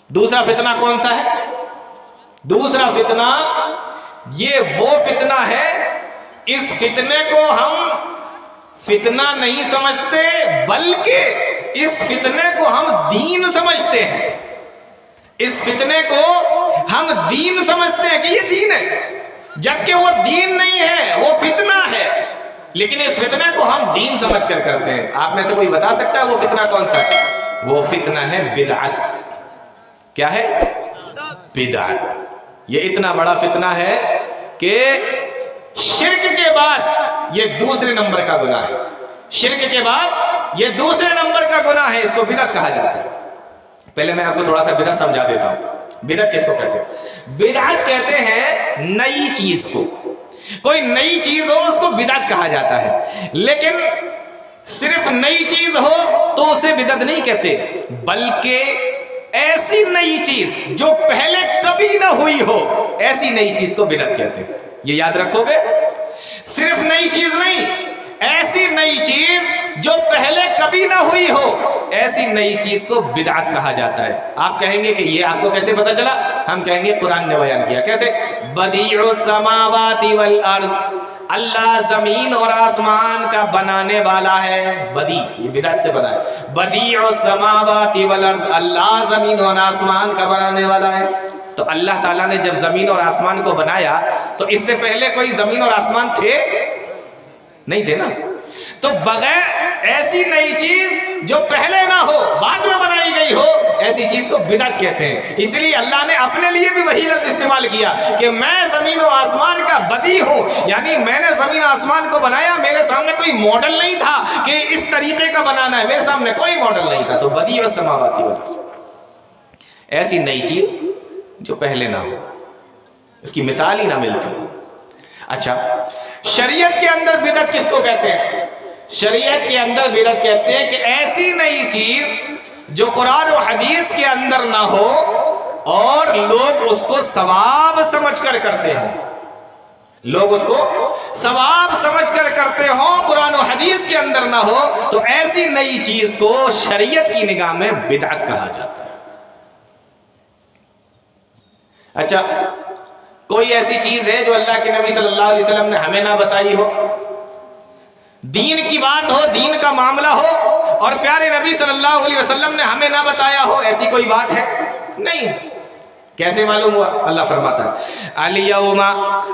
دوسرا فتنہ کون سا ہے؟ دوسرا فتنہ یہ وہ فتنہ ہے، اس فتنے کو ہم فتنہ نہیں سمجھتے بلکہ اس فتنے کو ہم دین سمجھتے ہیں۔ اس فتنے کو ہم دین سمجھتے ہیں کہ یہ دین ہے، جبکہ وہ دین نہیں ہے، وہ فتنہ ہے، لیکن اس فتنے کو ہم دین سمجھ کر کرتے ہیں۔ آپ میں سے کوئی بتا سکتا ہے وہ فتنہ کون سا ہے؟ وہ فتنہ ہے بدعت۔ کیا ہے؟ بدعت۔ یہ اتنا بڑا فتنہ ہے کہ شرک کے بعد یہ دوسرے نمبر کا گناہ ہے۔ شرک کے بعد یہ دوسرے نمبر کا گناہ ہے، اس کو بدعت کہا جاتا ہے۔ پہلے میں آپ کو تھوڑا سا بدعت سمجھا دیتا ہوں۔ بدعت کس کو کہتے ہیں؟ بدعت کہتے ہیں نئی چیز کو۔ کوئی نئی چیز ہو اس کو بدعت کہا جاتا ہے، لیکن صرف نئی چیز ہو تو اسے بدعت نہیں کہتے، بلکہ ایسی نئی چیز جو پہلے کبھی نہ ہوئی ہو، ایسی نئی چیز کو بدعت کہتے ہیں۔ یہ یاد رکھو گے، صرف نئی چیز نہیں، ایسی نئی چیز جو پہلے کبھی نہ ہوئی ہو، ایسی نئی چیز کو بدعت کہا جاتا ہے۔ آپ کہیں گے کہ یہ آپ کو کیسے پتا چلا؟ ہم کہیں گے قرآن نے بیان کیا۔ کیسے؟ بدیع السماوات والارض، اللہ زمین اور آسمان کا بنانے والا ہے۔ بدیع، یہ بدعت سے بنا ہے۔ بدیع السماوات والارض، اللہ زمین اور آسمان کا بنانے والا ہے۔ تو اللہ تعالیٰ نے جب زمین اور آسمان کو بنایا تو اس سے پہلے کوئی زمین اور آسمان تھے؟ نہیں تھے نا۔ تو بغیر ایسی نئی چیز جو پہلے نہ ہو، بعد میں بنائی گئی ہو، ایسی چیز کو بدعت کہتے ہیں۔ اس لیے اللہ نے اپنے لیے بھی وہی لفظ استعمال کیا کہ میں زمین و آسمان کا بدیع ہوں، یعنی میں نے زمین و آسمان کو بنایا، میرے سامنے کوئی ماڈل نہیں تھا کہ اس طریقے کا بنانا ہے، میرے سامنے کوئی ماڈل نہیں تھا۔ تو بدیع السماوات والارض، ایسی نئی چیز جو پہلے نہ ہو، اس کی مثال ہی نہ ملتی ہو۔ اچھا، شریعت کے اندر بدعت کس کو کہتے ہیں؟ شریعت کے اندر بدعت کہتے ہیں کہ ایسی نئی چیز جو قرآن و حدیث کے اندر نہ ہو اور لوگ اس کو ثواب سمجھ کر کرتے ہوں، لوگ اس کو ثواب سمجھ کر کرتے ہوں، قرآن و حدیث کے اندر نہ ہو، تو ایسی نئی چیز کو شریعت کی نگاہ میں بدعت کہا جاتا ہے۔ اچھا، کوئی ایسی چیز ہے جو اللہ کے نبی صلی اللہ علیہ وسلم نے ہمیں نہ بتائی ہو؟ دین کی بات ہو، دین کا معاملہ ہو، اور پیارے نبی صلی اللہ علیہ وسلم نے ہمیں نہ بتایا ہو، ایسی کوئی بات ہے؟ نہیں۔ کیسے معلوم ہوا؟ اللہ فرماتا ہے الیوم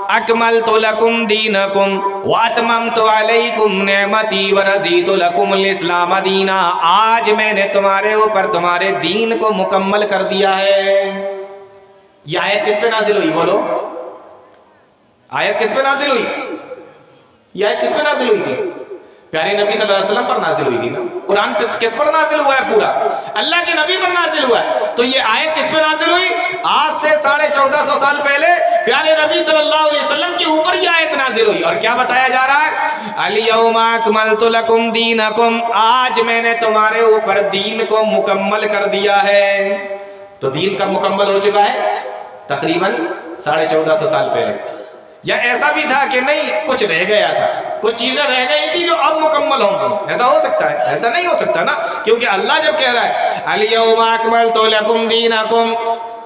اکملت لکم دینکم واتممت علیکم نعمتی ورضیت لکم الاسلام دینا، آج میں نے تمہارے اوپر تمہارے دین کو مکمل کر دیا ہے۔ یہ آیت کس پہ نازل ہوئی؟ بولو، آیت کس پہ نازل ہوئی؟ یہ آیت کس پہ نازل ہوئی تھی؟ پیارے نبی صلی اللہ علیہ وسلم پر نازل ہوئی تھی نا۔ قرآن کس پر نازل ہوا ہے؟ پورا اللہ کے نبی پر نازل ہوا ہے۔ تو یہ آیت کس پہ نازل ہوئی؟ آج سے 1450 سال پہلے پیارے نبی صلی اللہ علیہ وسلم کے اوپر یہ آیت نازل ہوئی، اور کیا بتایا جا رہا ہے؟ الیوم اکملت لکم دینکم، آج میں نے تمہارے اوپر دین کو مکمل کر دیا ہے۔ تو دین کب مکمل ہو چکا ہے؟ تقریباً 1450 سال پہلے۔ یا ایسا بھی تھا کہ نہیں، کچھ رہ گیا تھا، کچھ چیزیں رہ گئی تھی جو اب مکمل ہوں گی؟ ایسا ہو سکتا ہے؟ ایسا نہیں ہو سکتا نا، کیونکہ اللہ جب کہہ رہا ہے الیوم اکملت لکم دینکم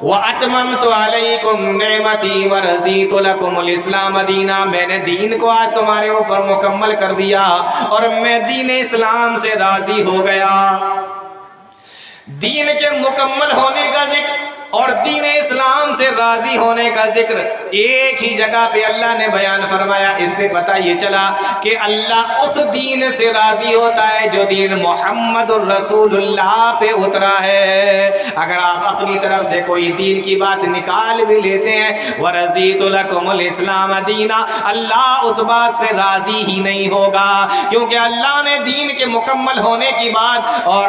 واتممت علیکم نعمتی ورضیت لکم الاسلام دینا، میں نے دین کو آج تمہارے اوپر مکمل کر دیا اور میں دین اسلام سے راضی ہو گیا۔ دین کے مکمل ہونے کا ذکر اور دین اسلام سے راضی ہونے کا ذکر ایک ہی جگہ پہ اللہ نے بیان فرمایا۔ اس سے پتہ یہ چلا کہ اللہ اس دین سے راضی ہوتا ہے جو دین محمد الرسول اللہ پہ اترا ہے۔ اگر آپ اپنی طرف سے کوئی دین کی بات نکال بھی لیتے ہیں، وَرَضِيتُ لَكُمُ الْإِسْلَامَ دِينًا، اللہ اس بات سے راضی ہی نہیں ہوگا، کیونکہ اللہ نے دین کے مکمل ہونے کی بات اور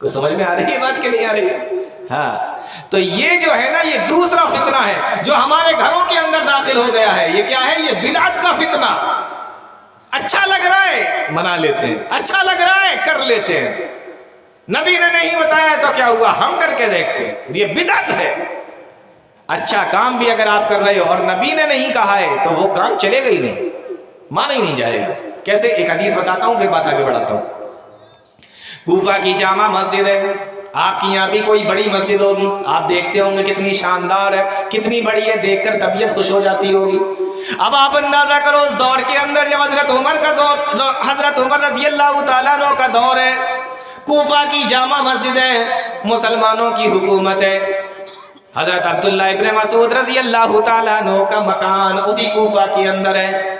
کو سمجھ میں آ رہی ہے بات کہ نہیں آ رہی ہے؟ ہاں تو یہ جو ہے نا یہ دوسرا فتنہ ہے جو ہمارے گھروں کے اندر داخل ہو گیا ہے. یہ کیا ہے؟ یہ بدعت کا فتنہ. اچھا لگ رہا ہے منا لیتے ہیں, اچھا لگ رہا ہے کر لیتے ہیں. نبی نے نہیں بتایا تو کیا ہوا, ہم کر کے دیکھتے ہیں. یہ بدعت ہے. اچھا کام بھی اگر آپ کر رہے ہو اور نبی نے نہیں کہا ہے تو وہ کام چلے گا ہی نہیں, مانا ہی نہیں جائے گا. کیسے؟ ایک حدیث بتاتا ہوں پھر بات آگے بڑھاتا ہوں. کوفہ کی جامع مسجد ہے. آپ کی یہاں بھی کوئی بڑی مسجد ہوگی, آپ دیکھتے ہوں گے کتنی شاندار ہے, کتنی بڑی ہے, دیکھ کر طبیعت خوش ہو جاتی ہوگی. اب آپ اندازہ کرو اس دور کے اندر جب حضرت عمر رضی اللہ تعالیٰ عنہ کا دور ہے, کوفہ کی جامع مسجد ہے, مسلمانوں کی حکومت ہے. حضرت عبداللہ ابن مسعود رضی اللہ تعالیٰ عنہ کا مکان اسی کوفہ کے اندر ہے.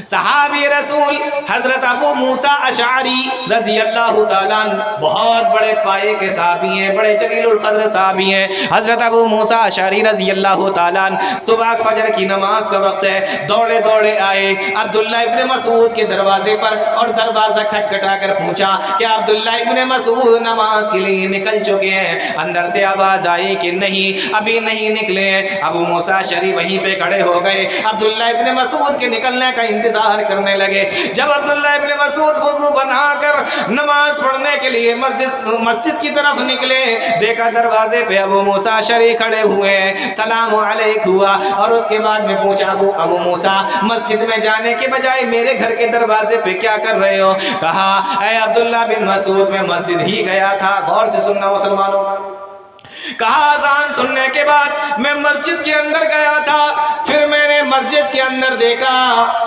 صحابی رسول حضرت ابو موسیٰ اشعری رضی اللہ تعالیٰ عنہ بہت بڑے پائے کے صحابی ہیں, بڑے جلیل القدر صحابی ہیں. حضرت ابو موسیٰ اشعری رضی اللہ تعالیٰ عنہ صبح فجر کی نماز کا وقت ہے, دوڑے دوڑے آئے عبداللہ ابن مسعود کے دروازے پر اور دروازہ کھٹکھٹا کر پوچھا کہ عبداللہ ابن مسعود نماز کے لیے نکل چکے ہیں؟ اندر سے آواز آئی کہ نہیں ابھی نہیں نکلے ہیں. ابو موسیٰ اشعری وہیں پہ کھڑے ہو گئے, عبداللہ ابن مسعود کے نکلنے کا انتظار کرنے لگے. جب عبداللہ ابن مسعود وضو بنا کر نماز پڑھنے کے لیے مسجد کی طرف نکلے, دیکھا دروازے پہ ابو موسیٰ اشعری کھڑے ہوئے ہیں. سلام علیک ہوا اور اس کے بعد میں پوچھا ابو موسیٰ مسجد میں جانے کے بجائے میرے گھر کے دروازے پہ کیا کر رہے ہو؟ کہا اے عبداللہ بن مسعود میں مسجد ہی گیا تھا. غور سے سننا مسلمانوں. کہا اذان سننے کے بعد میں مسجد کے اندر گیا تھا, پھر میں نے مسجد کے اندر دیکھا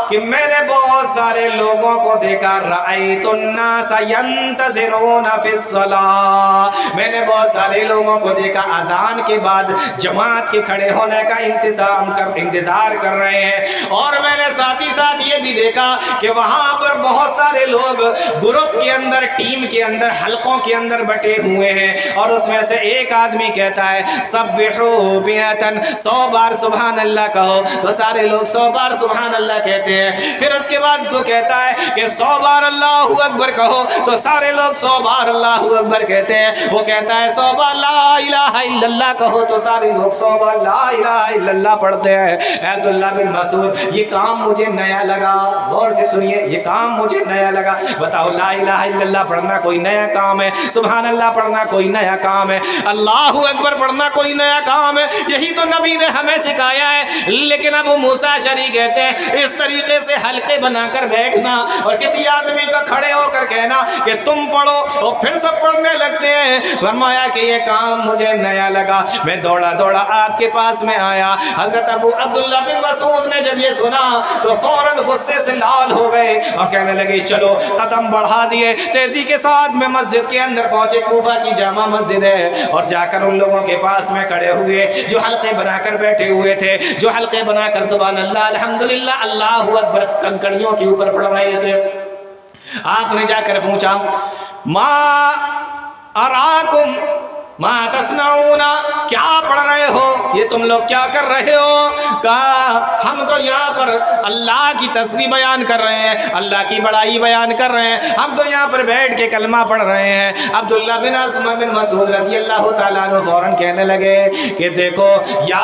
کہ میں نے بہت سارے لوگوں کو دیکھا. رأیت الناس ینتظرون فی الصلاۃ, میں نے بہت سارے لوگوں کو دیکھا اذان کے بعد جماعت کے کھڑے ہونے کا انتظار کر رہے ہیں. اور میں نے ساتھ ہی ساتھ یہ بھی دیکھا کہ وہاں پر بہت سارے لوگ گروپ کے اندر, ٹیم کے اندر, حلقوں کے اندر بٹے ہوئے ہیں. اور اس میں سے ایک آدمی کہتا ہے سبحوا بیاتن, 100 بار سبحان اللہ کہو, تو سارے لوگ 100 بار سبحان اللہ کہتے ہیں. پھر اس کے بعد تو کہتا ہے کہ 100 بار اللہ اکبر کہو, تو سارے لوگ 100 بار اللہ اکبر کہتے ہیں. وہ کہتا ہے 100 بار لا الہ الا اللہ کہو, تو سارے لوگ 100 بار لا الہ الا اللہ پڑھتے ہیں. عبداللہ بن مسعود یہ کام مجھے نیا لگا. غور سے سنیے, یہ کام مجھے نیا لگا. بتاؤ لا الہ الا اللہ پڑھنا کوئی نیا کام ہے؟ سبحان اللہ پڑھنا کوئی نیا کام ہے؟ اللہ اکبر پڑھنا کوئی نیا کام ہے؟ یہی تو نبی نے ہمیں سکھایا ہے. لیکن ابو موسیٰ اشعری کہتے ہیں اس طریقے سے حلقے بنا کر بیٹھنا اور کسی آدمی کا کھڑے ہو کر کہنا کہ تم پڑھو اور پھر سب پڑھنے لگتے ہیں. فرمایا کہ یہ کام مجھے نیا لگا. میں دوڑا دوڑا آپ کے پاس میں آیا. حضرت ابو عبداللہ بن مسعود نے جب یہ سنا تو فوراً غصے سے لال ہو گئے اور کہنے لگے چلو, قدم بڑھا دیے, تیزی کے ساتھ میں مسجد کے اندر پہنچے. کوفہ کی جامع مسجد ہے, اور جا کر ان لوگوں کے پاس میں کھڑے ہوئے جو حلقے بنا کر بیٹھے ہوئے تھے, جو حلقے بنا کر سبحان اللہ الحمدللہ اللہ اکبر کنکڑیوں کے اوپر پڑھ رہے تھے. آپ نے جا کر پوچھا ما اراکم ما تصنعون, کیا پڑھ رہے ہو, یہ تم لوگ کیا کر رہے ہو؟ کہا ہم تو یہاں پر اللہ کی تسبیح بیان کر رہے ہیں, اللہ کی بڑائی بیان کر رہے ہیں, ہم تو یہاں پر بیٹھ کے کلمہ پڑھ رہے ہیں. عبداللہ بن مسعود رضی اللہ تعالیٰ عنہ فوراً کہنے لگے کہ دیکھو یا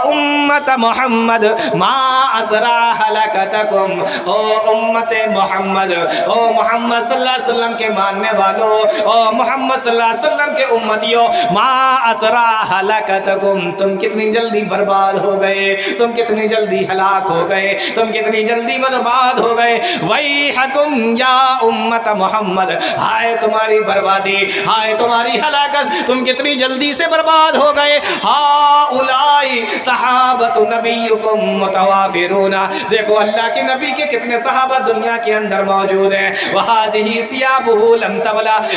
امت محمد ما اسرع حلقتکم, او امت محمد, او محمد صلی اللہ علیہ وسلم کے ماننے والوں, او محمد صلی اللہ علیہ وسلم کے امتیوں, ما اسرع حلقتکم, تم کتنی جلدی برباد ہو گئے, تم کتنی جلدی ہلاک ہو گئے, تم کتنی جلدی برباد ہو گئے. ویحکم یا امت محمد, ہائے تمہاری بربادی, ہائے تمہاری ہلاکت, تم کتنی جلدی سے برباد ہو گئے. ہؤلائی صحابۃ نبیکم متوافرون, دیکھو اللہ کے نبی کے کتنے صحابہ دنیا کے اندر موجود ہیں. وہذہ ثیابہ لم تبلا,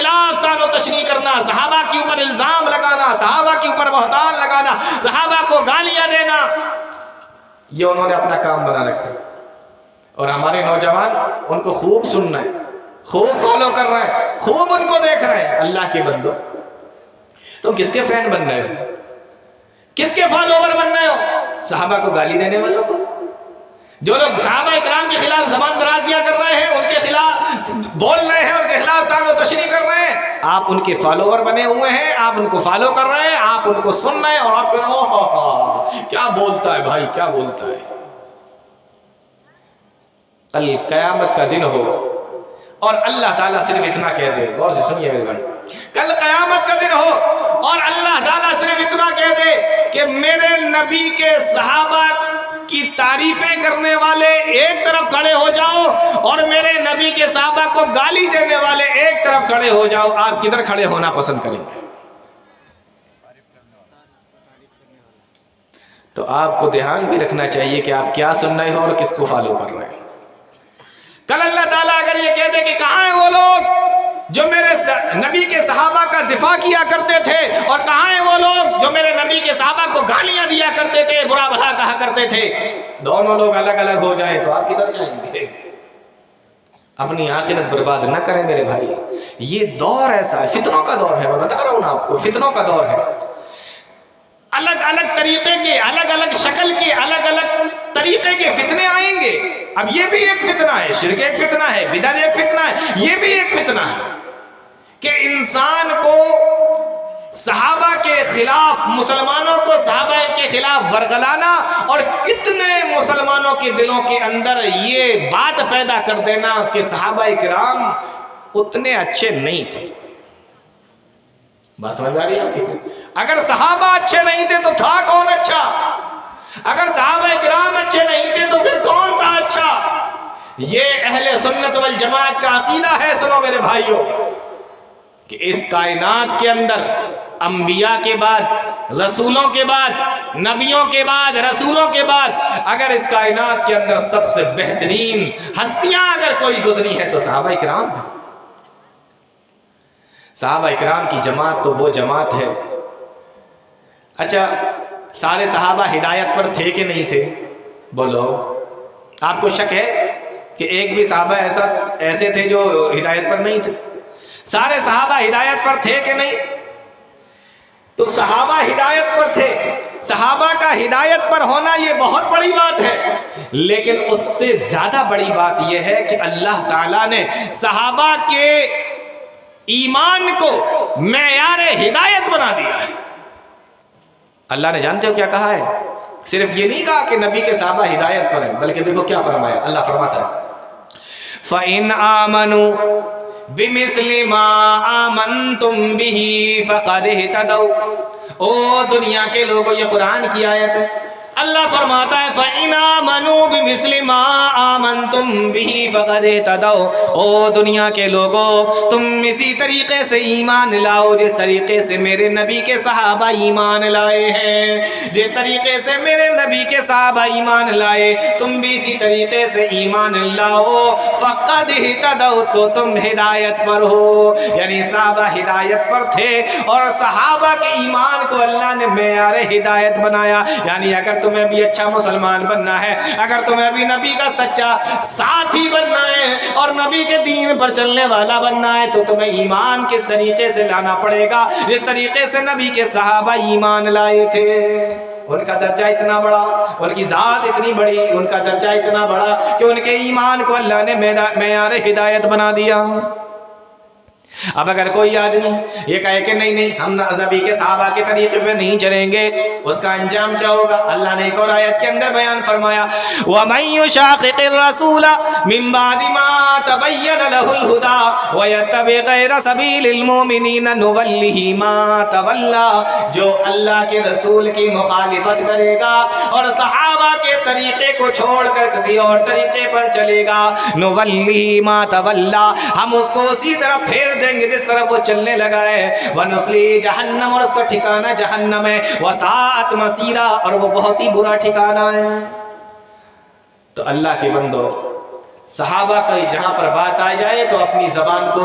خلاف تان و تشریح کرنا، صحابہ کے اوپر الزام لگانا، صحابہ کے اوپر بہتان لگانا، صحابہ کو گالیاں دینا، یہ انہوں نے اپنا کام بنا رکھا. اور ہمارے نوجوان ان کو خوب سننا ہے، خوب فالو کر رہے ہیں، خوب ان کو دیکھ رہے ہیں. اللہ کے بندو، تم کس کے فرینڈ بن رہے ہو؟ کس کے فالوور بن رہے ہو؟ صحابہ کو گالی دینے والوں کو؟ جو لوگ صحابہ اکرام کے خلاف زبان درازیاں کر رہے ہیں، ان کے خلاف بول رہے ہیں، ان کے خلاف تان و تشریح کر رہے ہیں، آپ ان کے فالوور بنے ہوئے ہیں، آپ ان کو فالو کر رہے ہیں، آپ ان کو سن رہے ہیں، اور آپ کو کیا بولتا ہے بھائی، کیا بولتا ہے. کل قیامت کا دن ہو اور اللہ تعالیٰ صرف اتنا کہہ دے، غور سے سنیے میرے بھائی، کل قیامت کا دن ہو اور اللہ تعالیٰ صرف اتنا کہہ دے کہ میرے نبی کے صحابہ کی تعریفیں کرنے والے ایک طرف کھڑے ہو جاؤ اور میرے نبی کے صحابہ کو گالی دینے والے ایک طرف کھڑے ہو جاؤ، آپ کدھر کھڑے ہونا پسند کریں گے؟ تو آپ کو دھیان بھی رکھنا چاہیے کہ آپ کیا سن رہے ہو اور کس کو فالو کر رہے ہیں. کل اللہ تعالیٰ اگر یہ کہہ دے کہ کہاں ہیں وہ لوگ جو میرے نبی کے صحابہ کا دفاع کیا کرتے تھے، اور کہاں ہیں وہ لوگ جو میرے نبی کے صحابہ کو گالیاں دیا کرتے تھے، برا بھلا کہا کرتے تھے، دونوں لوگ الگ الگ ہو جائیں تو آپ کدھر جائیں گے؟ اپنی آخرت برباد نہ کریں میرے بھائی. یہ دور ایسا ہے، فتنوں کا دور ہے، میں بتا رہا ہوں نا آپ کو، فتنوں کا دور ہے. الگ الگ طریقے کے، الگ الگ شکل کے، الگ الگ طریقے کے فتنے آئیں گے. اب یہ بھی ایک فتنہ ہے، شرک ایک فتنہ ہے، بدعت ایک فتنہ ہے، یہ بھی ایک فتنہ ہے کہ انسان کو صحابہ کے خلاف، مسلمانوں کو صحابہ کے خلاف ورغلانا، اور کتنے مسلمانوں کے دلوں کے اندر یہ بات پیدا کر دینا کہ صحابہ کرام اتنے اچھے نہیں تھے. بات سمجھ آ رہی ہے آپ کی؟ اگر صحابہ اچھے نہیں تھے تو تھا کون اچھا؟ اگر صحابہ کرام اچھے نہیں تھے تو پھر کون تھا اچھا؟ یہ اہل سنت والجماعت کا عقیدہ ہے. سنو میرے بھائیوں، کہ اس کائنات کے اندر انبیاء کے بعد، رسولوں کے بعد، نبیوں کے بعد، رسولوں کے بعد، اگر اس کائنات کے اندر سب سے بہترین ہستیاں اگر کوئی گزری ہے تو صحابہ کرام ہیں. صحابہ اکرام کی جماعت تو وہ جماعت ہے. اچھا، سارے صحابہ ہدایت پر تھے کہ نہیں تھے؟ بولو، آپ کو شک ہے کہ ایک بھی صحابہ ایسے تھے جو ہدایت پر نہیں تھے؟ سارے صحابہ ہدایت پر تھے کہ نہیں؟ تو صحابہ ہدایت پر تھے. صحابہ کا ہدایت پر ہونا یہ بہت بڑی بات ہے، لیکن اس سے زیادہ بڑی بات یہ ہے کہ اللہ تعالیٰ نے صحابہ کے ایمان کو معیار ہدایت بنا دیا ہے. اللہ نے جانتے ہو کیا کہا ہے؟ صرف یہ نہیں کہا کہ نبی کے صحابہ ہدایت پر ہیں، بلکہ دیکھو کیا فرمایا. اللہ فرماتا ہے فَإِنْ آمَنُوا بِمِثْلِ مَا آمَنْتُمْ بِهِ فَقَدْ اهْتَدَوْا. او دنیا کے لوگوں، یہ قرآن کی آیت ہے. اللہ فرماتا ہے فَإِنْ آمَنُوا بِمِثْلِ مَا آمَنْتُمْ بِهِ فَقَدْ اهْتَدَوْا. او دنیا کے لوگوں، تم اسی طریقے سے ایمان لاؤ جس طریقے سے میرے نبی کے صحابہ ایمان لائے ہیں. جس طریقے سے میرے نبی کے صحابہ ایمان لائے، تم بھی اسی طریقے سے ایمان لاؤ. فَقَدْ اهْتَدَوْا، تو تم ہدایت پر ہو. یعنی صحابہ ہدایت پر تھے اور صحابہ کے ایمان کو اللہ نے معیار ہدایت بنایا. یعنی اگر تمہیں بھی اچھا مسلمان بننا ہے، اگر تمہیں بھی نبی کا سچا ساتھی بننا ہے اور نبی کے دین پر چلنے والا بننا ہے، تو تمہیں ایمان کس طریقے سے لانا پڑے گا؟ جس طریقے سے نبی کے صحابہ ایمان لائے تھے. ان کا درجہ اتنا بڑا، ان کی ذات اتنی بڑی، ان کا درجہ اتنا بڑا کہ ان کے ایمان کو اللہ نے معیار ہدایت بنا دیا. اب اگر کوئی آدمی یہ کہے کہ نہیں ہم نبی کے صحابہ کے طریقے پہ نہیں چلیں گے، اس کا انجام کیا ہوگا؟ اللہ نے ایک اور آیت کے اندر بیان فرمایا وَمَن يُشَاقِقِ الرَّسُولَ مِن بَعْدِ مَا تَبَيَّنَ لَهُ الْهُدَى وَيَتَّبِعْ غَيْرَ سَبِيلِ الْمُؤْمِنِينَ نُوَلِّهِ مَا تَوَلَّى. جو اللہ کے رسول کی مخالفت کرے گا اور صحابہ کے طریقے کو چھوڑ کر کسی اور طریقے پر چلے گا، نُوَلِّهِ مَا تَوَلَّى، ہم اس کو اسی طرح پھیر دیں گے جس طرح وہ چلنے لگا ہے. وَنُصْلِهِ جَهَنَّمَ، اور اس کا ٹھکانہ جہنم ہے. وَسَاءَتْ مَصِيرًا، اور وہ بہت ہی برا ٹھکانہ ہے. تو اللہ کے بندو، صحابہ کی جہاں پر بات آ جائے تو اپنی زبان کو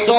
100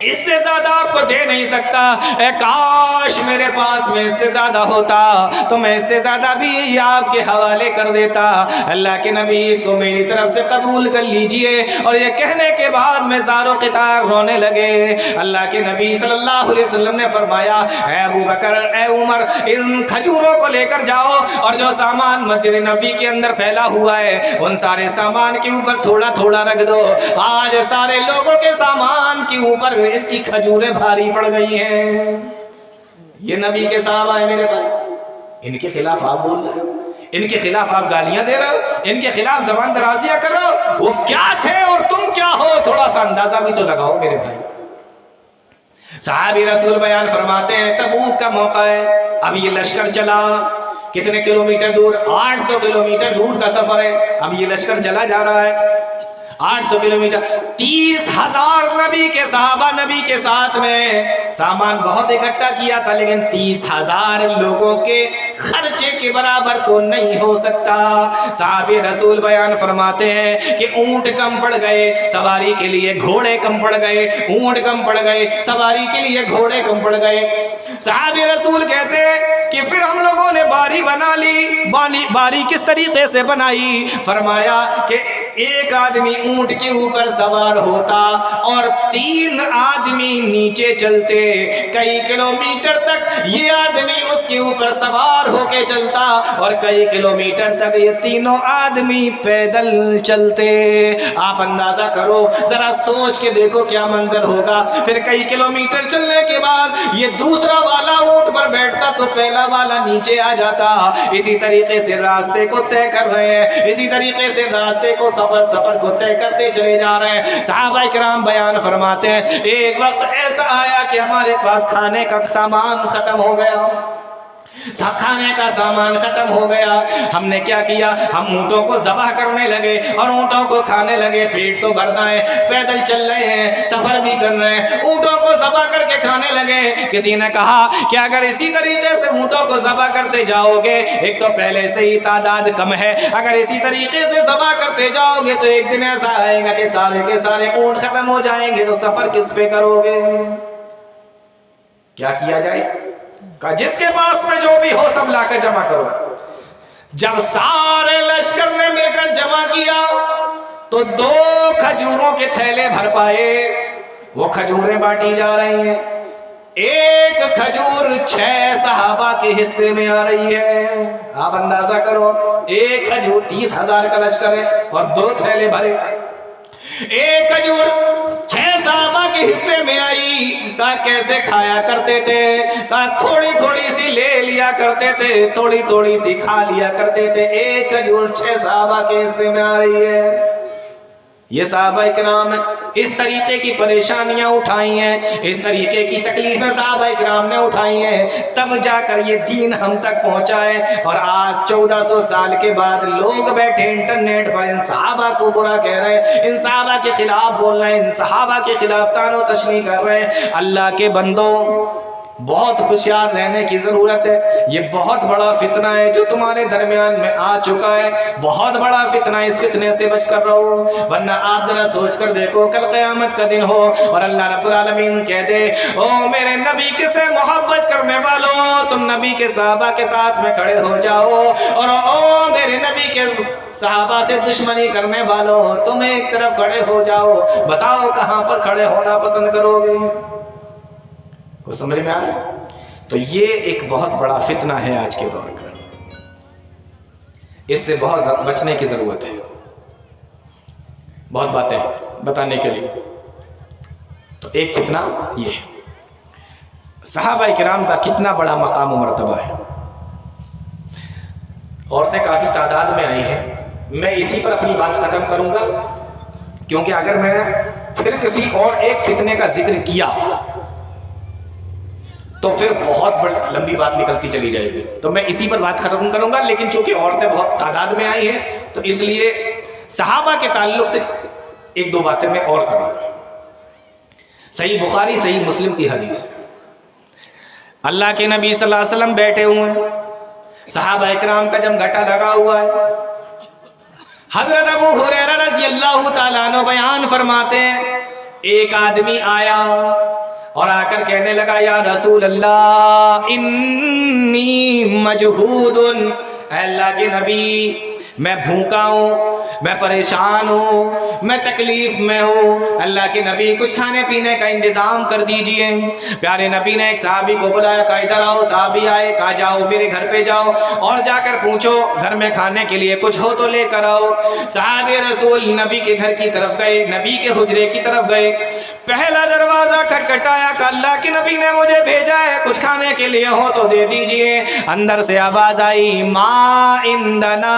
اس سے زیادہ آپ کو دے نہیں سکتا، اے کاش میرے پاس میں اس سے زیادہ ہوتا تو میں اس سے زیادہ بھی آپ کے حوالے کر دیتا۔ اللہ کے نبی اس کو میری طرف سے قبول کر لیجئے۔ اور یہ کہنے کے بعد میں زار و قطار رونے لگے۔ اللہ کے نبی صلی اللہ علیہ وسلم نے فرمایا، اے ابو بکر، اے عمر، ان کھجوروں کو لے کر جاؤ اور جو سامان مسجد نبی کے اندر پھیلا ہوا ہے ان سارے سامان کے اوپر تھوڑا تھوڑا رکھ دو۔ آج سارے لوگوں کے سامان کے اوپر اس کی کھجوریں بھاری پڑ گئی ہیں۔ یہ نبی کے صحابہ ہیں میرے بھائی، ان کے خلاف آپ بول رہے ہو، ان کے خلاف آپ گالیاں دے رہے ہو، ان کے خلاف زبان درازیاں کر رہے ہو۔ وہ کیا تھے اور تم کیا ہو، تھوڑا سا اندازہ بھی تو لگاؤ میرے بھائی۔ صحابی رسول بیان فرماتے ہیں تبوک کا موقع ہے، اب یہ لشکر چلا، کتنے کلومیٹر دور؟ 800 کلومیٹر دور کا سفر ہے۔ اب یہ لشکر چلا جا رہا ہے 800 کلومیٹر، 30,000 نبی کے صحابہ نبی کے ساتھ میں سامان بہت اکٹھا کیا تھا، لیکن 30,000 لوگوں کے خرچے کے برابر تو نہیں ہو سکتا۔ صحابی رسول بیان فرماتے ہیں کہ اونٹ کم پڑ گئے، سواری کے لیے گھوڑے کم پڑ گئے، اونٹ کم پڑ گئے، سواری کے لیے گھوڑے کم پڑ گئے۔ صحابی رسول کہتے ہیں کہ پھر ہم لوگوں نے باری بنا لی۔ باری کس طریقے سے بنائی؟ فرمایا کہ ایک آدمی اونٹ کے اوپر سوار ہوتا اور 3 آدمی نیچے چلتے، کئی کلومیٹر تک یہ آدمی اس کے اوپر سوار ہو کے چلتا اور کئی کلومیٹر تک یہ تینوں آدمی پیدل چلتے۔ آپ اندازہ کرو، ذرا سوچ کے دیکھو کیا منظر ہوگا۔ پھر کئی کلومیٹر چلنے کے بعد یہ دوسرا والا اونٹ پر بیٹھتا تو پہلا والا نیچے آ جاتا۔ اسی طریقے سے راستے کو طے کر رہے ہیں، اسی طریقے سے راستے کو سفر کو طے کرتے چلے جا رہے ہیں۔ صحابہ کرام بیان فرماتے ہیں ایک وقت ایسا آیا کہ ہمارے پاس کھانے کا سامان ختم ہو گیا، کھانے کا سامان ختم ہو گیا۔ ہم نے کیا کیا؟ ہم اونٹوں کو ذبح کرنے لگے اور اونٹوں کو کھانے لگے۔ پیٹ تو بھرنا ہے، پیدل چل رہے ہیں، سفر بھی کر رہے ہیں، اونٹوں کو ذبح کر کے کھانے لگے۔ کسی نے کہا کہ اگر اسی طریقے سے اونٹوں کو ذبح کرتے جاؤ گے، ایک تو پہلے سے ہی تعداد کم ہے، اگر اسی طریقے سے ذبح کرتے جاؤ گے تو ایک دن ایسا آئے گا کہ سارے کے سارے اونٹ ختم ہو جائیں گے، تو سفر کس پہ کرو گے؟ کیا کیا جائے؟ کہ جس کے پاس میں جو بھی ہو سب لا کر جمع کرو۔ جب سارے لشکر نے مل کر جمع کیا تو 2 کھجوروں کے تھیلے بھر پائے۔ وہ کھجوریں بانٹی جا رہی ہیں، ایک کھجور 6 صحابہ کے حصے میں آ رہی ہے۔ آپ اندازہ کرو، ایک کھجور 30,000 کا لشکر ہے اور 2 تھیلے بھرے، ایک کھجور 6 صحابہ کے حصے میں آئی۔ کہا کیسے کھایا کرتے تھے؟ کہا تھوڑی تھوڑی سی لے لیا کرتے تھے، تھوڑی تھوڑی سی کھا لیا کرتے تھے۔ ایک کھجور 6 صحابہ کے حصے میں آ رہی ہے۔ یہ صحابہ کرام اس طریقے کی پریشانیاں اٹھائی ہیں، اس طریقے کی تکلیفیں صحابہ کرام نے اٹھائی ہیں، تب جا کر یہ دین ہم تک پہنچا ہے۔ اور آج 1400 سال کے بعد لوگ بیٹھے انٹرنیٹ پر ان صحابہ کو برا کہہ رہے ہیں، ان صحابہ کے خلاف بول رہے ہیں، ان صحابہ کے خلاف تان و تشنیع کر رہے ہیں۔ اللہ کے بندوں، بہت ہوشیار رہنے کی ضرورت ہے۔ یہ بہت بڑا فتنہ ہے جو تمہارے درمیان میں آ چکا ہے، بہت بڑا فتنہ، اس فتنے سے بچ کر رہو، ورنہ آپ ذرا سوچ کر دیکھو کل قیامت کا دن ہو اور اللہ رب العالمین کہہ دے او میرے نبی کے سے محبت کرنے والوں، تم نبی کے صحابہ کے ساتھ میں کھڑے ہو جاؤ، اور او میرے نبی کے صحابہ سے دشمنی کرنے والوں تم ایک طرف کھڑے ہو جاؤ۔ بتاؤ کہاں پر کھڑے ہونا پسند کرو گے؟ کو سمجھ میں آ رہا ہے؟ تو یہ ایک بہت بڑا فتنہ ہے آج کے دور کا، اس سے بہت بچنے کی ضرورت ہے۔ بہت باتیں بتانے کے لیے، تو ایک فتنہ یہ ہے۔ صحابہ کرام کا کتنا بڑا مقام و مرتبہ ہے، عورتیں کافی تعداد میں آئی ہیں۔ میں اسی پر اپنی بات ختم کروں گا، کیونکہ اگر میں نے پھر کسی اور ایک فتنے کا ذکر کیا تو پھر بہت لمبی بات نکلتی چلی جائے گی، تو میں اسی پر بات ختم کروں گا۔ لیکن چونکہ عورتیں بہت تعداد میں آئی ہیں تو اس لیے صحابہ کے تعلق سے 1-2 باتیں میں اور کروں گا۔ صحیح بخاری صحیح مسلم کی حدیث ہے، اللہ کے نبی صلی اللہ علیہ وسلم بیٹھے ہوئے ہیں، صحابہ اکرام کا جب گھٹا لگا ہوا ہے، حضرت ابو ہریرہ رضی اللہ تعالیٰ عنہ بیان فرماتے ہیں ایک آدمی آیا اور آ کر کہنے لگا یا رسول اللہ انی مجہود، اے اللہ کے نبی میں بھوکا ہوں، میں پریشان ہوں، میں تکلیف میں ہوں، اللہ کے نبی کچھ کھانے پینے کا انتظام کر دیجئے۔ پیارے نبی نے ایک صحابی کو بلایا، کہا ادھر آؤ۔ صحابی آئے، کہا جاؤ میرے گھر پہ جاؤ اور جا کر پوچھو گھر میں کھانے کے لیے کچھ ہو تو لے کر آؤ۔ صحابی رسول نبی کے گھر کی طرف گئے، نبی کے حجرے کی طرف گئے، پہلا دروازہ کھٹکھٹایا، کہ اللہ کے نبی نے مجھے بھیجا ہے، کچھ کھانے کے لیے ہو تو دے دیجئے۔ اندر سے آواز آئی ما عندنا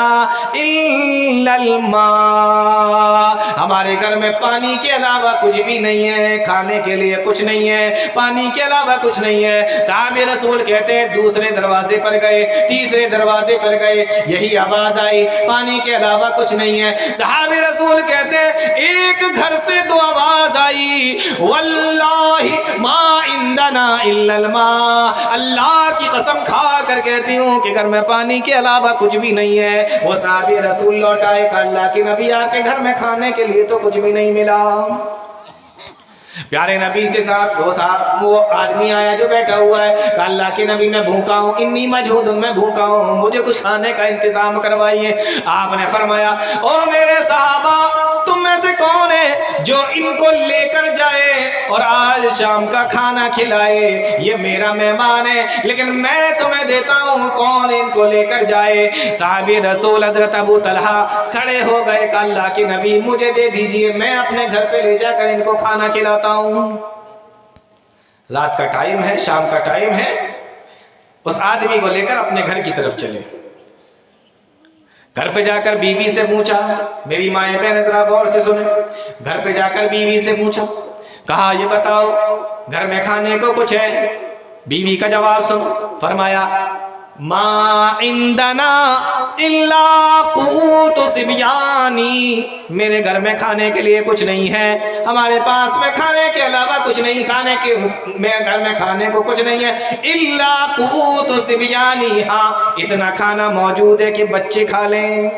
الا الماء، ہمارے گھر میں پانی کے علاوہ کچھ بھی نہیں ہے، کھانے کے لیے کچھ نہیں ہے، پانی کے علاوہ کچھ نہیں ہے۔ صحابی رسول کہتے ہیں دوسرے دروازے پر گئے، تیسرے دروازے پر گئے، یہی آواز آئی پانی کے علاوہ کچھ نہیں ہے۔ صحابی رسول کہتے ہیں ایک گھر سے دو آواز آئی واللہ ما عندنا الا الماء، اللہ کی قسم کھا کر کہتی ہوں کہ گھر میں پانی کے علاوہ کچھ بھی نہیں ہے۔ وہ صحابی رسول لوٹائے کہ اللہ کے نبی آپ کے گھر میں کھانے کے لیے تو کچھ بھی نہیں ملا۔ پیارے نبی کے ساتھ وہ آدمی آیا جو بیٹھا ہوا ہے، کہ اللہ کے نبی میں بھوکا ہوں، انی مجہود، میں بھوکا ہوں، مجھے کچھ کھانے کا انتظام کروائیے۔ آپ نے فرمایا او میرے صحابہ تم میں سے کون ہے جو ان کو لے کر جائے اور آج شام کا کھانا کھلائے؟ یہ میرا مہمان ہے لیکن میں تمہیں دیتا ہوں، کون ان کو لے کر جائے؟ صحابی رسول حضرت ابو طلحہ کھڑے ہو گئے کہ اللہ کے نبی مجھے دے دیجئے، میں اپنے گھر پہ لے جا کر ان کو کھانا کھلاتا ہوں۔ رات کا ٹائم ہے، شام کا ٹائم ہے، اس آدمی کو لے کر اپنے گھر کی طرف چلے۔ گھر پہ جا کر بیوی سے پوچھا، میری مائیں بہنیں ذرا غور سے سنیں، گھر پہ جا کر بیوی سے پوچھا، کہا یہ بتاؤ گھر میں کھانے کو کچھ ہے؟ بیوی کا جواب سنو، فرمایا ما عندنا الا قوت صبیانی، میرے گھر میں کھانے کے لیے کچھ نہیں ہے، ہمارے پاس میں کھانے کے علاوہ کچھ نہیں، میرے گھر میں کھانے کو کچھ نہیں ہے، الا قوت صبیانی، ہاں اتنا کھانا موجود ہے کہ بچے کھا لیں،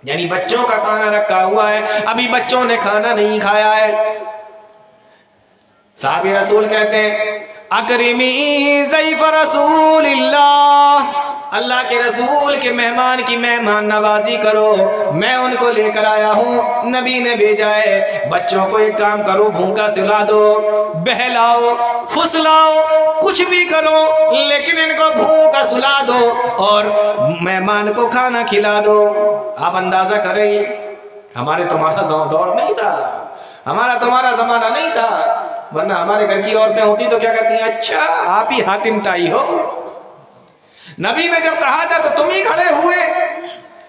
یعنی بچوں کا کھانا رکھا ہوا ہے، ابھی بچوں نے کھانا نہیں کھایا ہے۔ صحابی رسول کہتے ہیں اکرمی ضیف رسول اللہ، اللہ کے رسول کے مہمان کی مہمان نوازی کرو، میں ان کو لے کر آیا ہوں، نبی نے بھیجا ہے، بچوں کو ایک کام کرو بھوکا سلا دو، بہلاؤ پھسلاؤ کچھ بھی کرو لیکن ان کو بھوکا سلا دو اور مہمان کو کھانا کھلا دو۔ آپ اندازہ کریں ہمارے تمہارا دور نہیں تھا، ہمارا تمہارا زمانہ نہیں تھا، ورنہ ہمارے گھر کی عورتیں ہوتی تو کیا کہتی ہیں، اچھا آپ ہی حاتم تائی ہو، نبی نے جب کہا تھا تو تم ہی کھڑے ہوئے،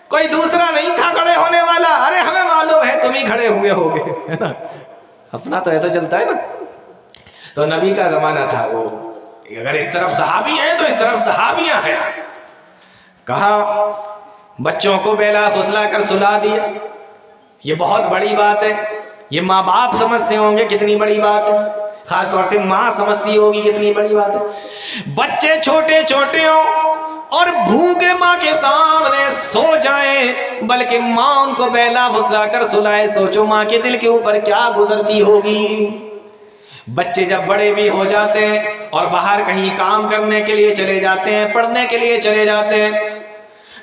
کوئی دوسرا نہیں تھا کھڑے ہونے والا، ارے ہمیں معلوم ہے تم ہی کھڑے ہوئے ہوگے، ہے نا، اپنا تو ایسا چلتا ہے نا۔ تو نبی کا زمانہ تھا، وہ اگر اس طرف صحابی ہیں تو اس طرف صحابیاں ہیں۔ کہا بچوں کو بہلا پھسلا کر سلا دیا، یہ بہت بڑی بات ہے، یہ ماں باپ سمجھتے ہوں گے کتنی بڑی بات ہے، خاص طور سے ماں سمجھتی ہوگی کتنی بڑی بات ہے۔ بچے چھوٹے چھوٹے ہوں اور بھوکے ماں کے سامنے سو جائیں، بلکہ ماں ان کو بہلا پھسلا کر سلائے، سوچو ماں کے دل کے اوپر کیا گزرتی ہوگی۔ بچے جب بڑے بھی ہو جاتے ہیں اور باہر کہیں کام کرنے کے لیے چلے جاتے ہیں، پڑھنے کے لیے چلے جاتے ہیں،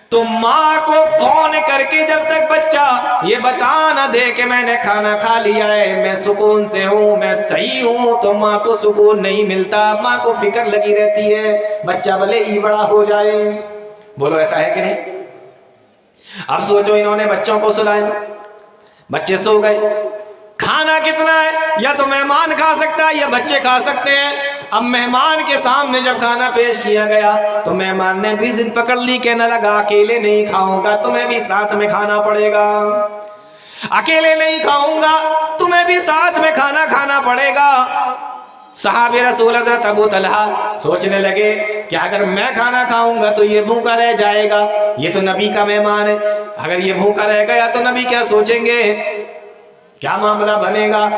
تو ماں کو فون کر کے جب تک بچہ یہ بتا نہ دے کہ میں نے کھانا کھا لیا ہے، میں سکون سے ہوں، میں صحیح ہوں، تو ماں کو سکون نہیں ملتا، ماں کو فکر لگی رہتی ہے، بچہ بھلے ہی بڑا ہو جائے۔ بولو ایسا ہے کہ نہیں؟ اب سوچو انہوں نے بچوں کو سلایا، بچے سو گئے، کھانا کتنا ہے، یا تو مہمان کھا سکتا ہے یا بچے کھا سکتے ہیں۔ اب مہمان کے سامنے جب کھانا پیش کیا گیا تو مہمان نے بھی ضد پکڑ لی، کہنے لگا اکیلے نہیں کھاؤں گا، تمہیں بھی ساتھ میں کھانا پڑے گا، اکیلے نہیں کھاؤں گا، تمہیں بھی ساتھ میں کھانا کھانا پڑے گا۔ صحابی رسول حضرت ابو طلحہ سوچنے لگے کہ اگر میں کھانا کھاؤں گا تو یہ بھوکا رہ جائے گا، یہ تو نبی کا مہمان ہے، اگر یہ بھوکا رہ گیا تو نبی کیا سوچیں گے، کیا معاملہ بنے گا۔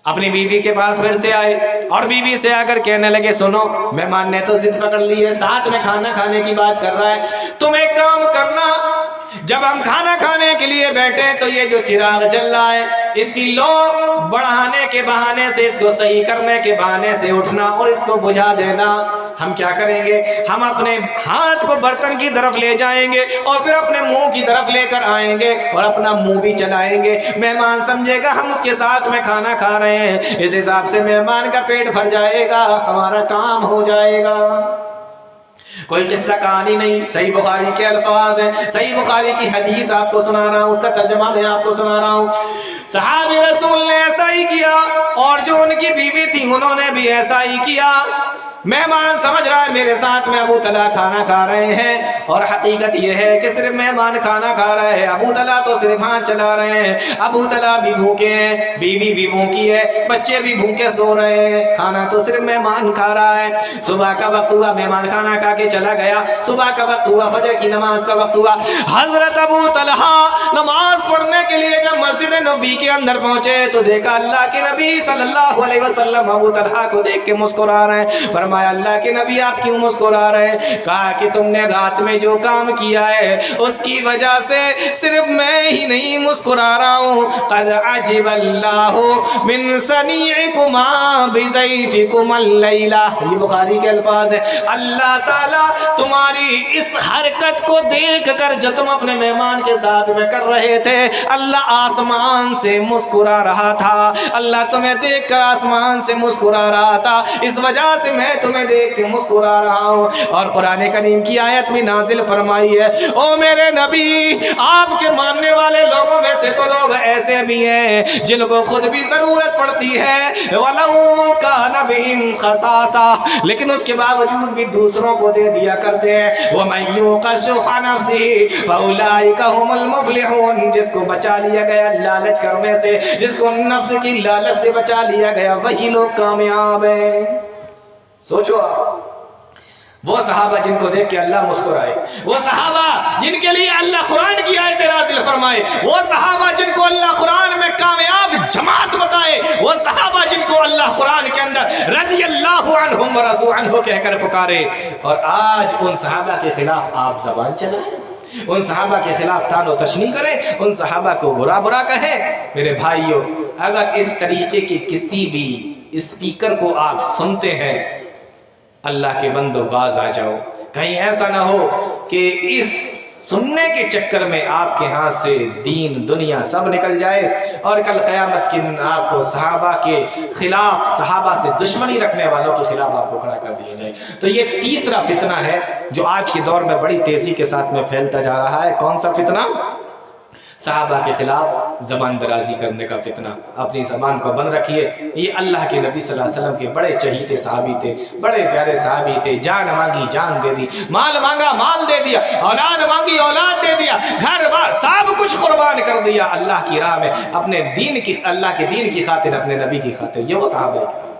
اپنی بیوی کے پاس پھر سے آئے اور بیوی سے آ کر کہنے لگے سنو مہمان نے تو ضد پکڑ لی ہے، ساتھ میں کھانا کھانے کی بات کر رہا ہے، تم ایک کام کرنا، جب ہم کھانا کھانے کے لیے بیٹھے تو یہ جو چراغ جل رہا ہے اس کی لو بڑھانے کے بہانے سے، اس کو صحیح کرنے کے بہانے سے اٹھنا اور اس کو بجھا دینا۔ ہم کیا کریں گے؟ ہم اپنے ہاتھ کو برتن کی طرف لے جائیں گے اور پھر اپنے منہ کی طرف لے کر آئیں گے اور اپنا منہ بھی چلائیں گے۔ مہمان سمجھے گا ہم اس کے ساتھ میں کھانا کھا رہے ہیں، اس حساب سے مہمان کا پیٹ بھر جائے گا، ہمارا کام ہو جائے گا۔ کوئی قصہ کہانی نہیں، صحیح بخاری کے الفاظ ہیں، صحیح بخاری کی حدیث آپ کو سنا رہا ہوں، اس کا ترجمہ میں آپ کو سنا رہا ہوں۔ صحابی رسول نے ایسا ہی کیا اور جو ان کی بیوی تھی انہوں نے بھی ایسا ہی کیا۔ مہمان سمجھ رہا ہے میرے ساتھ میں ابو طلحہ کھانا کھا رہے ہیں، اور حقیقت یہ ہے کہ صرف مہمان کھانا کھا رہا ہے، ابو طلحہ تو صرف ہاتھ چلا رہے ہیں۔ ابو طلحہ بھی بھوکے ہیں، بیوی بھی بھوکی ہے، بچے بھی بھوکے سو رہے ہیں، کھانا تو صرف مہمان کھا رہا ہے۔ صبح کا وقت ہوا، مہمان کھانا کھا کے چلا گیا، صبح کا وقت ہوا، فجر کی نماز کا وقت ہوا۔ حضرت ابو طلحہ نماز پڑھنے کے لیے جب مسجد نبی کے اندر پہنچے تو دیکھا اللہ کے نبی صلی اللہ علیہ وسلم ابو طلحہ کو دیکھ کے مسکرا رہے ہیں۔ فرمایا اللہ کے نبی آپ کیوں مسکرا رہے ہیں؟ کہا کہ تم نے رات میں جو کام کیا ہے اس کی وجہ سے صرف میں ہی نہیں مسکرا رہا ہوں، قد عجب اللہ من صنیعکما بضیفکما اللیلہ، یہ بخاری کے الفاظ ہیں۔ اللہ تعالیٰ تمہاری اس حرکت کو دیکھ کر جو تم اپنے مہمان کے ساتھ میں کر رہے تھے، اللہ آسمان سے مسکرا رہا تھا، اللہ تمہیں دیکھ کر آسمان سے مسکرا رہا تھا، اس وجہ سے میں تمہیں دیکھ کے مسکرا رہا ہوں۔ اور قرآن کریم کی آیت بھی نازل فرمائی ہے، او میرے نبی آپ کے ماننے والے لوگوں میں سے تو لوگ ایسے بھی ہیں جن کو خود بھی ضرورت پڑتی ہے، وَلَوْ كَانَ بِهِمْ خَصَاصَةٌ، لیکن اس کے باوجود بھی دوسروں کو دے دیا کرتے ہیں۔ وَمَن يُوقَ شُحَّ نَفْسِهِ فَأُولَٰئِكَ هُمُ الْمُفْلِحُونَ، جس کو بچا لیا گیا لالچ کرنے سے، جس کو نفس کی لالچ سے بچا لیا گیا، وہی لوگ کامیاب ہیں۔ سوچو وہ صحابہ جن کو دیکھ کے اللہ مسکرائے، وہ صحابہ جن کے لیے اللہ قرآن کی آیت نازل فرمائے، وہ صحابہ جن کو اللہ قرآن میں کامیاب جماعت بتائے، وہ صحابہ جن کو اللہ قرآن کے اندر رضی اللہ عنہم ورضوا عنہ کہہ کر پکارے، اور آج ان صحابہ کے خلاف آپ زبان چلائیں، ان صحابہ کے خلاف تان و تشنی کریں، ان صحابہ کو برا برا کہیں۔ میرے بھائیوں، اگر اس طریقے کی کسی بھی اسپیکر کو آپ سنتے ہیں، اللہ کے بندو باز آ جاؤ، کہیں ایسا نہ ہو کہ اس سننے کے چکر میں آپ کے ہاتھ سے دین دنیا سب نکل جائے اور کل قیامت کے دن آپ کو صحابہ کے خلاف، صحابہ سے دشمنی رکھنے والوں کے خلاف آپ کو کھڑا کر دیا جائے۔ تو یہ تیسرا فتنہ ہے جو آج کے دور میں بڑی تیزی کے ساتھ میں پھیلتا جا رہا ہے۔ کون سا فتنہ؟ صحابہ کے خلاف زبان درازی کرنے کا فتنہ۔ اپنی زبان کو بند رکھیے۔ یہ اللہ کے نبی صلی اللہ علیہ وسلم کے بڑے چہیتے صحابی تھے، بڑے پیارے صحابی تھے۔ جان مانگی جان دے دی، مال مانگا مال دے دیا، اولاد مانگی اولاد دے دیا، گھر بار سب کچھ قربان کر دیا اللہ کی راہ میں، اپنے دین کی، اللہ کے دین کی خاطر، اپنے نبی کی خاطر۔ یہ وہ صحابہ ہیں۔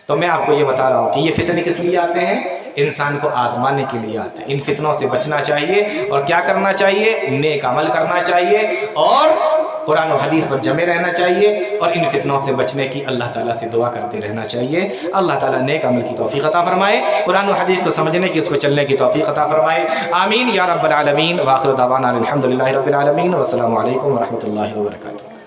تو میں آپ کو یہ بتا رہا ہوں کہ یہ فتنے کس لیے آتے ہیں؟ انسان کو آزمانے کے لیے آتے ہیں۔ ان فتنوں سے بچنا چاہیے اور کیا کرنا چاہیے؟ نیک عمل کرنا چاہیے اور قرآن و حدیث پر جمے رہنا چاہیے اور ان فتنوں سے بچنے کی اللہ تعالیٰ سے دعا کرتے رہنا چاہیے۔ اللہ تعالیٰ نیک عمل کی توفیق عطا فرمائے، قرآن و حدیث کو سمجھنے کی، اس پر چلنے کی توفیق عطا فرمائے، آمین یا رب العالمین۔ وآخر دعوانا الحمدللہ رب العالمین، والسلام علیکم ورحمۃ اللہ وبرکاتہ۔